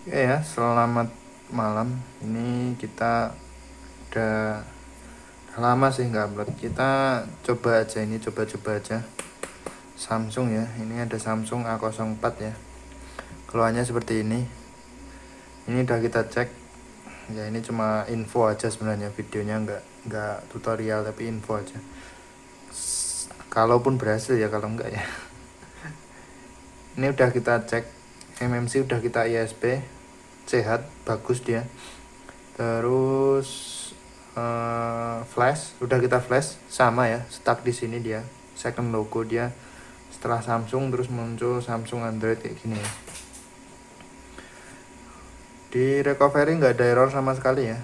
Oke ya, selamat malam. Ini kita udah lama sih nggak upload. Kita coba aja ini, coba-coba aja Samsung ya. Ini ada Samsung A04 ya. Keluarnya seperti ini. Ini udah kita cek. Ya ini cuma info aja sebenarnya, videonya nggak tutorial tapi info aja. Kalaupun berhasil ya, kalau enggak ya. Ini udah kita cek MMC, udah kita ISP, sehat, bagus dia. Terus flash udah kita flash, sama ya, stuck di sini dia, second logo dia setelah Samsung, terus muncul Samsung Android kayak gini ya. Di recovery nggak ada error sama sekali ya,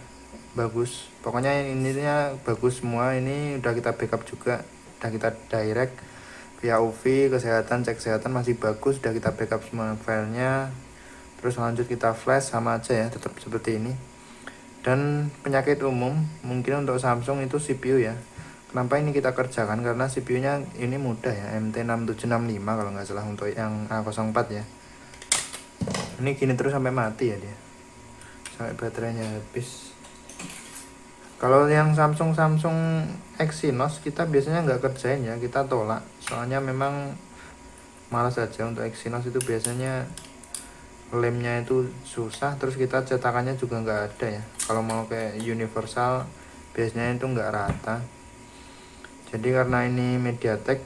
bagus. Pokoknya ininya bagus semua. Ini udah kita backup juga, udah kita direct via UV kesehatan, cek kesehatan masih bagus, udah kita backup semua filenya. Terus lanjut kita flash, sama aja ya, tetap seperti ini. Dan penyakit umum mungkin untuk Samsung itu CPU ya. Kenapa ini kita kerjakan? Karena CPU-nya ini mudah ya, MT6765 kalau nggak salah untuk yang A04 ya. Ini gini terus sampai mati ya dia, sampai baterainya habis. Kalau yang Samsung Exynos kita biasanya nggak kerjain ya, kita tolak. Soalnya memang malas aja. Untuk Exynos itu biasanya lemnya itu susah, terus kita cetakannya juga nggak ada ya. Kalau mau kayak universal biasanya itu nggak rata. Jadi karena ini MediaTek,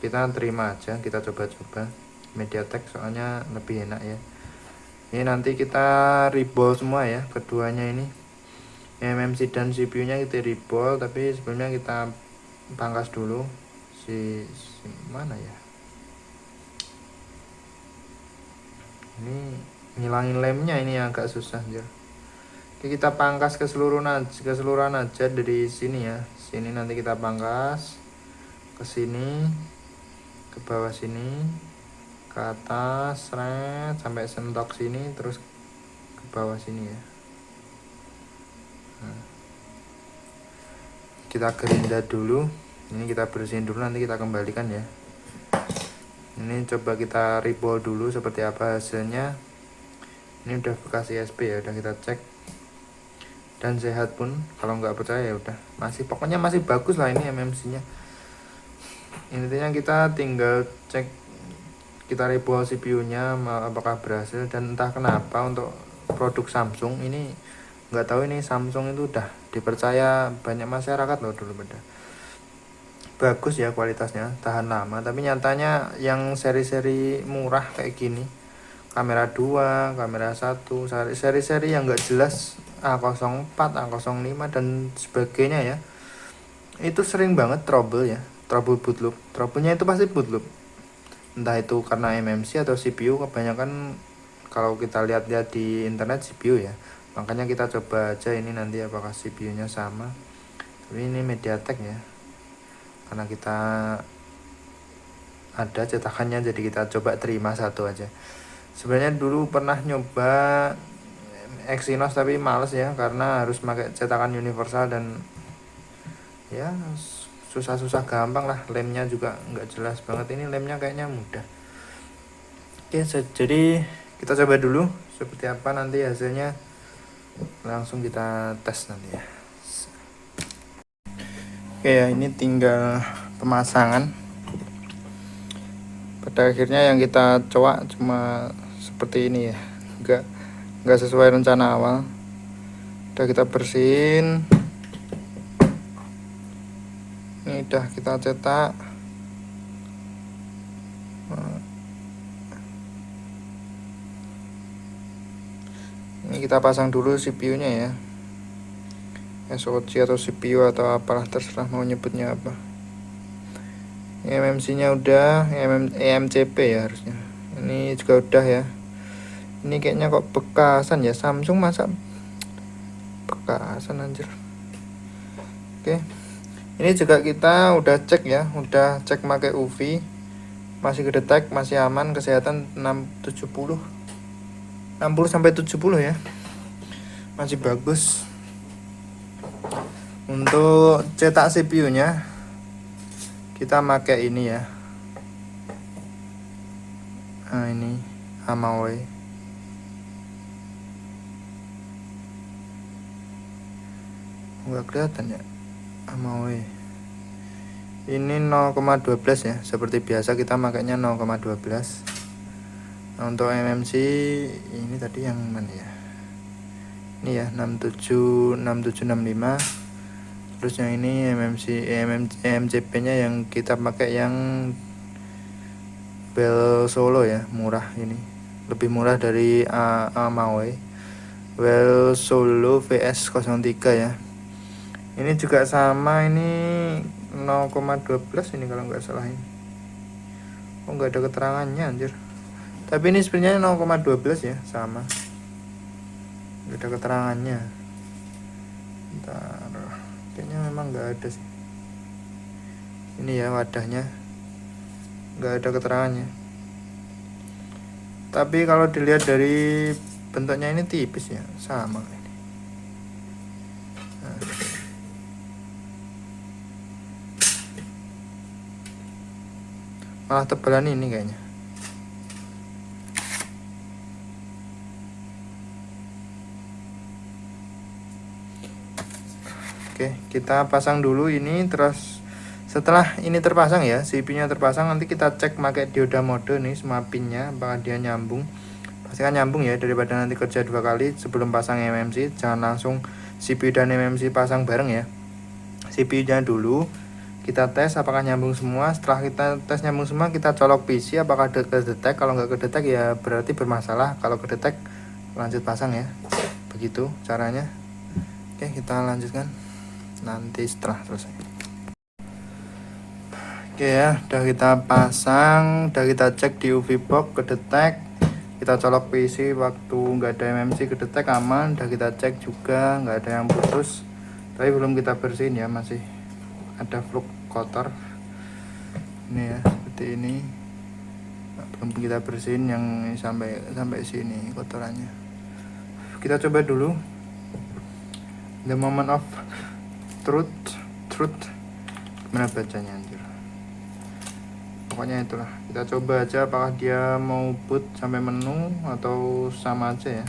kita terima aja, kita coba-coba MediaTek soalnya lebih enak ya. Ini nanti kita reball semua ya, keduanya ini MMC dan CPU nya kita reball. Tapi sebelumnya kita pangkas dulu si mana ya, ini ngilangin lemnya, ini agak susah ya. Oke, kita pangkas keseluruhan aja dari sini ya. Sini nanti kita pangkas ke sini, ke bawah sini, ke atas, seret, sampai sentok sini, terus ke bawah sini ya. Nah, kita gerinda dulu. Ini kita bersihin dulu, nanti kita kembalikan ya. Ini coba kita reball dulu seperti apa hasilnya. Ini udah bekas ISP ya, udah kita cek dan sehat pun. Kalau nggak percaya ya udah, pokoknya masih bagus lah ini MMC nya. Intinya kita tinggal cek, kita reball CPU nya apakah berhasil. Dan entah kenapa untuk produk Samsung ini, nggak tahu ini Samsung itu udah dipercaya banyak masyarakat loh dulu pada. Bagus ya kualitasnya, tahan lama. Tapi nyatanya yang seri-seri murah kayak gini, kamera 2, kamera 1, seri-seri yang nggak jelas, A04, A05 dan sebagainya ya, itu sering banget trouble ya, trouble bootloop. Troublenya itu pasti bootloop, entah itu karena MMC atau CPU. Kebanyakan kalau kita lihat-lihat di internet CPU ya. Makanya kita coba aja ini nanti apakah CPU nya sama. Tapi ini MediaTek ya, karena kita ada cetakannya, jadi kita coba terima satu aja. Sebenarnya dulu pernah nyoba Exynos tapi males ya, karena harus pakai cetakan universal dan ya susah-susah gampang lah. Lemnya juga nggak jelas banget. Ini lemnya kayaknya mudah. Oke, jadi kita coba dulu seperti apa nanti hasilnya, langsung kita tes nanti ya. Oke ya, ini tinggal pemasangan. Pada akhirnya yang kita coak cuma seperti ini ya, nggak sesuai rencana awal. Udah kita bersihin, ini udah kita cetak. Ini kita pasang dulu CPU nya ya, SOC atau CPU atau apalah, terserah mau nyebutnya apa. MMC nya udah, EMCP ya harusnya. Ini juga udah ya. Ini kayaknya kok bekasan ya, Samsung masa bekasan anjir. Oke, ini juga kita udah cek ya, udah cek pakai UV, masih kedetek, masih aman, kesehatan 60 sampai 70 ya, masih bagus. Untuk cetak CPU nya kita pakai ini ya, nah ini Amaway. nggak kelihatan ya mau ini 0,12 ya, seperti biasa kita makanya 0,12. Nah, untuk MMC ini tadi yang mana ya, ini ya 6765. Terus yang ini EMCP nya yang kita pakai yang Bell Solo ya, murah, ini lebih murah dari Maui Well Solo VS03 ya. Ini juga sama, ini 0,12 ini kalau nggak salah ini. Oh, nggak ada keterangannya anjir. Tapi ini sebenarnya 0,12 ya, sama. Nggak ada keterangannya. Bentar. Kayaknya memang nggak ada sih. Ini ya wadahnya. Nggak ada keterangannya. Tapi kalau dilihat dari bentuknya ini tipis ya, sama ini. Nah. Malah tebalan ini kayaknya. Oke, kita pasang dulu ini. Terus setelah ini terpasang ya, CPU-nya terpasang, nanti kita cek pakai dioda mode nih semua pinnya apakah dia nyambung. Pastikan nyambung ya, daripada nanti kerja 2 kali sebelum pasang MMC. Jangan langsung CPU dan MMC pasang bareng ya. CPU-nya dulu kita tes apakah nyambung semua. Setelah kita tes nyambung semua, kita colok PC apakah kedetek. Kalau nggak kedetek ya berarti bermasalah. Kalau kedetek lanjut pasang ya. Begitu caranya. Oke, kita lanjutkan nanti setelah selesai. Oke ya, udah kita pasang, udah kita cek di UV box kedetek. Kita colok PC waktu nggak ada MMC kedetek aman. Udah kita cek juga nggak ada yang putus, tapi belum kita bersihin ya, masih ada fluk kotor ini ya, seperti ini. Belum kita bersihin yang sampai sini kotorannya. Kita coba dulu the moment of truth. Gimana bacanya anjir? Pokoknya itulah, kita coba aja apakah dia mau boot sampai menu atau sama aja ya.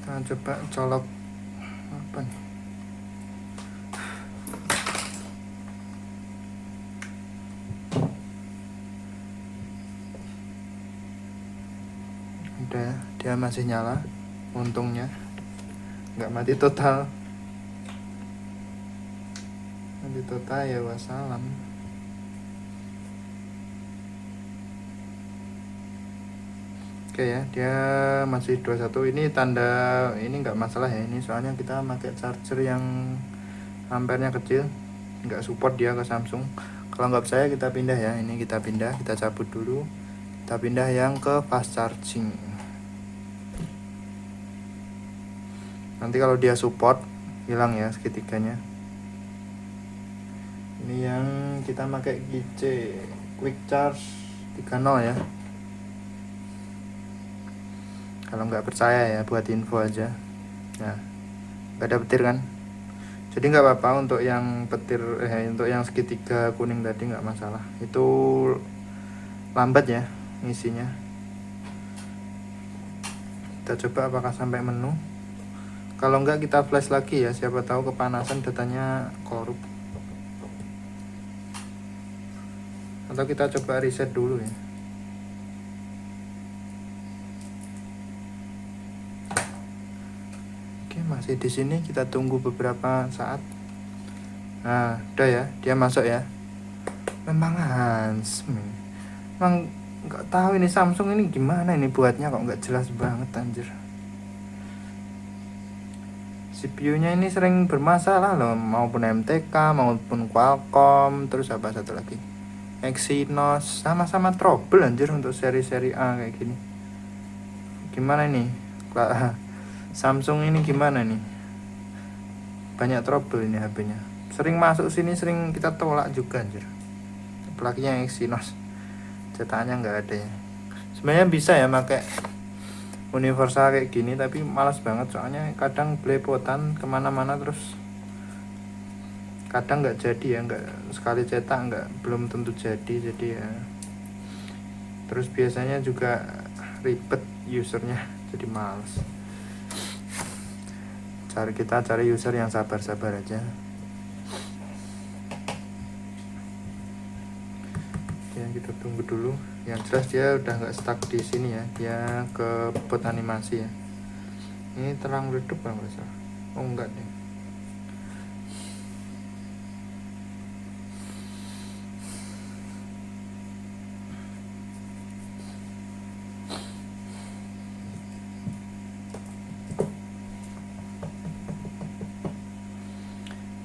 Kita coba colok apa nih. Udah, dia masih nyala, untungnya nggak mati total. Mati total ya wassalam. Oke ya, dia masih 21. Ini tanda ini nggak masalah ya, ini soalnya kita pakai charger yang ampernya kecil, nggak support dia ke Samsung. Kalau nggak percaya kita pindah ya, ini kita pindah, kita cabut dulu, kita pindah yang ke fast charging. Nanti kalau dia support hilang ya segitiganya. Ini yang kita pakai GC Quick Charge 30 ya. Kalau nggak percaya ya, buat info aja. Nah, nggak ada petir kan? Jadi nggak apa-apa untuk yang petir, untuk yang segitiga kuning tadi nggak masalah. Itu lambat ya ngisinya. Kita coba apakah sampai menu. Kalau nggak kita flash lagi ya, siapa tahu kepanasan datanya korup. Atau kita coba reset dulu ya. Oke, masih di sini, kita tunggu beberapa saat. Nah, udah ya, dia masuk ya. Memang emang nggak tahu ini Samsung ini gimana ini buatnya, kok nggak jelas banget anjir. CPU-nya ini sering bermasalah loh, maupun MTK maupun Qualcomm, terus apa satu lagi Exynos, sama-sama trouble anjir untuk seri-seri A kayak gini. Gimana ini Samsung ini gimana nih, banyak trouble ini HP-nya, sering masuk sini, sering kita tolak juga anjir. Apalagi yang Exynos cetakannya nggak ada ya. Sebenarnya bisa ya pakai universal kayak gini, tapi malas banget soalnya kadang belepotan kemana-mana, terus kadang nggak jadi ya, nggak sekali cetak nggak belum tentu jadi ya. Terus biasanya juga ribet usernya, jadi males. Kita cari user yang sabar-sabar aja. Ya, kita tunggu dulu. Yang jelas dia udah nggak stuck di sini ya, dia ke bot animasi ya. Ini terang redup kan nggak salah? Oh enggak deh.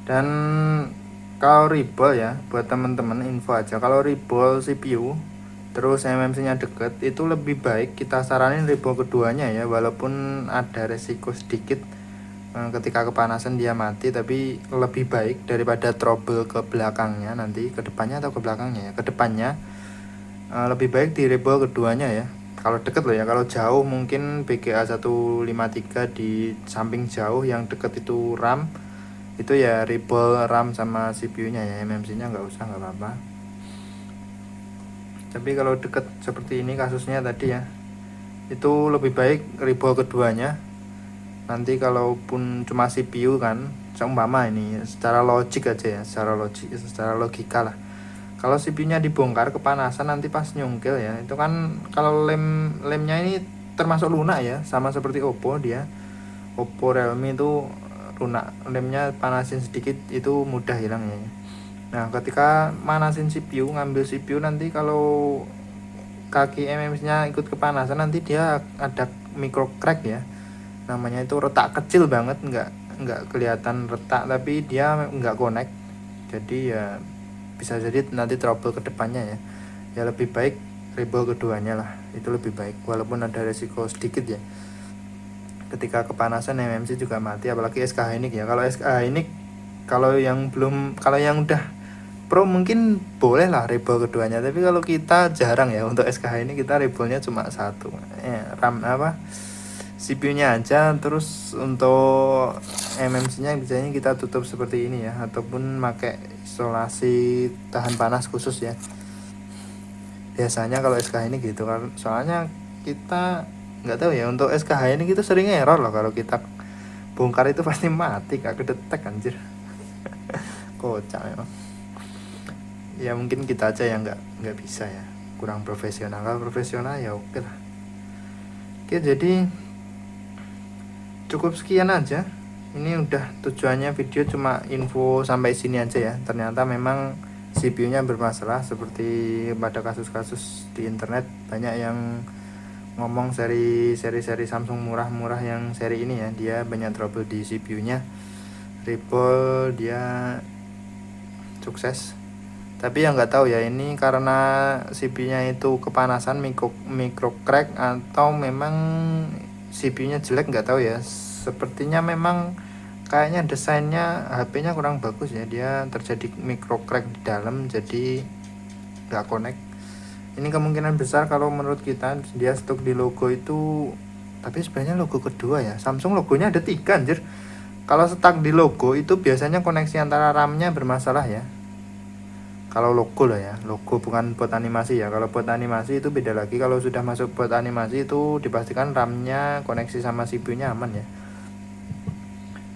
Dan kalau reball ya, buat teman-teman info aja, kalau reball CPU terus MMC nya deket, itu lebih baik kita saranin reball keduanya ya, walaupun ada resiko sedikit ketika kepanasan dia mati, tapi lebih baik daripada trouble ke belakangnya, nanti ke depannya atau ke belakangnya ya, ke depannya lebih baik di reball keduanya ya. Kalau deket loh ya, kalau jauh mungkin BGA 153 di samping jauh, yang deket itu RAM, itu ya reball RAM sama CPU nya ya, MMC nya nggak usah, nggak apa-apa. Tapi kalau deket seperti ini kasusnya tadi ya, itu lebih baik reball keduanya. Nanti kalaupun cuma CPU kan, seumpama ini secara logik aja ya, secara logika lah, kalau CPU nya dibongkar kepanasan nanti pas nyungkil ya, itu kan kalau lemnya ini termasuk lunak ya, sama seperti Oppo, Oppo Realme itu lunak, lemnya panasin sedikit itu mudah hilang ya. Nah ketika manasin CPU, ngambil CPU, nanti kalau kaki MMC nya ikut kepanasan, nanti dia ada micro crack ya, namanya itu retak kecil banget, nggak kelihatan retak tapi dia nggak connect, jadi ya bisa jadi nanti trouble ke depannya ya. Ya lebih baik reball keduanya lah, itu lebih baik, walaupun ada resiko sedikit ya ketika kepanasan MMC juga mati, apalagi SK Hynix ya. Kalau SK Hynix, kalau yang udah pro mungkin boleh lah reball keduanya, tapi kalau kita jarang ya untuk SK Hynix, kita reballnya cuma satu RAM CPU nya aja. Terus untuk MMC nya biasanya kita tutup seperti ini ya, ataupun pakai isolasi tahan panas khusus ya biasanya kalau SK ini gitu kan. Soalnya kita nggak tahu ya, untuk SKH ini kita sering error loh, kalau kita bongkar itu pasti mati, gak kedetek anjir. Kocak memang ya, mungkin kita aja yang nggak bisa ya, kurang profesional. Kalau profesional ya oke lah. Oke, jadi cukup sekian aja, ini udah tujuannya video cuma info sampai sini aja ya. Ternyata memang CPU nya bermasalah, seperti pada kasus-kasus di internet banyak yang ngomong seri Samsung murah-murah yang seri ini ya, dia banyak trouble di CPU nya, reball dia sukses. Tapi yang nggak tahu ya, ini karena CPU nya itu kepanasan, micro crack, atau memang CPU nya jelek, nggak tahu ya. Sepertinya memang kayaknya desainnya HP nya kurang bagus ya, dia terjadi micro crack di dalam, jadi nggak connect. Ini kemungkinan besar kalau menurut kita dia stok di logo itu, tapi sebenarnya logo kedua ya, Samsung logonya ada 3 anjir. Kalau stuck di logo itu biasanya koneksi antara RAM-nya bermasalah ya, kalau logo lah ya, logo bukan bot animasi ya. Kalau bot animasi itu beda lagi, kalau sudah masuk bot animasi itu dipastikan RAM-nya koneksi sama CPU-nya aman ya.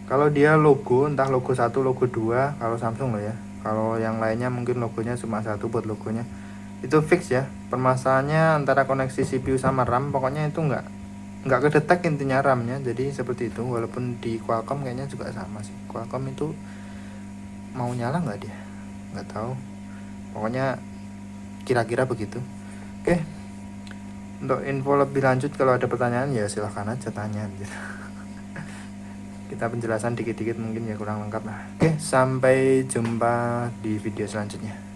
Kalau dia logo, entah logo 1, logo 2, kalau Samsung loh ya. Kalau yang lainnya mungkin logonya cuma 1 buat logonya, itu fix ya. Permasalahannya antara koneksi CPU sama RAM, pokoknya itu nggak kedetek intinya RAM-nya, jadi seperti itu. Walaupun di Qualcomm kayaknya juga sama sih, Qualcomm itu mau nyala nggak dia, nggak tahu, pokoknya kira-kira begitu. Oke, untuk info lebih lanjut kalau ada pertanyaan ya silahkan aja tanya gitu. Kita penjelasan dikit-dikit mungkin ya kurang lengkap lah. Oke, sampai jumpa di video selanjutnya.